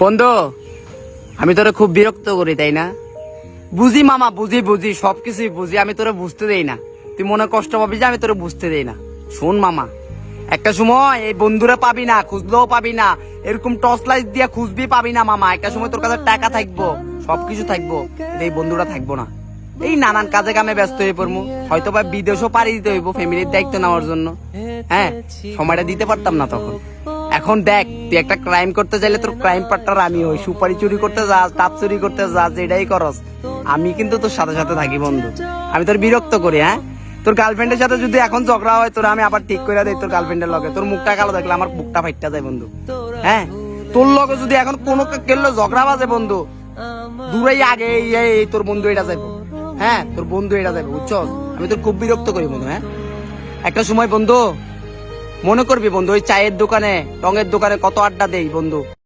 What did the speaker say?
বন্ধু, আমি তোরে খুব বিরক্ত করি তাই না? বুঝি মামা, বুঝি বুঝি সবকিছুই বুঝি, আমি তোরে বুঝতে দেই না। তুই মনে কষ্ট পাবি যে আমি তোরে বুঝতে দেই না। শোন মামা, একটা সময় এই বন্ধুরা পাবি না, খুঁজলেও পাবি না, এরকম টর্চ লাইট দিয়া খুঁজবি পাবি না মামা। একটা সময় তোর কাছে টাকা থাকবো, সবকিছু থাকবো, এই বন্ধুরা থাকবো না। এই নানান কাজে কামে ব্যস্ত হয়ে পড়বো, হয়তো বা বিদেশও পাড়ি দিতে হইব ফ্যামিলির দায়িত্ব নেওয়ার জন্য। হ্যাঁ, সময়টা দিতে পারতাম না তখন। এখন দেখ, তুই একটা ক্রাইম করতে চাইলে তোর ক্রাইম পার্টনার আমি হই। সুপারি চুরি করতে যাস, তাপ চুরি করতে যাস, যেটাই করস আমি কিন্তু তোর সাথে সাথে থাকি বন্ধু। আমি তোর বিরক্ত করি? হ্যাঁ, তোর গার্লফ্রেন্ডের সাথে যদি এখন ঝগড়া হয়, তোর আমি আবার ঠিক করে দেই তোর গার্লফ্রেন্ডের লগে। তোর মুখটা কালো দেখলে আমার বুকটা ফাইটটা যায় বন্ধু। হ্যাঁ, তোর লগে যদি এখন কোনো কেলো ঝগড়া বাজে বন্ধু, দূরেই আগে এই তোর বন্ধু এটা যাইব। হ্যাঁ, তোর বন্ধু এটা যাবে, বুঝছস? আমি তোর খুব বিরক্ত করি বন্ধু। হ্যাঁ, একটা সময় বন্ধু মনে করবি বন্ধু, ওই চায়ের দোকানে, রঙের দোকানে কত আড্ডা দেই বন্ধু।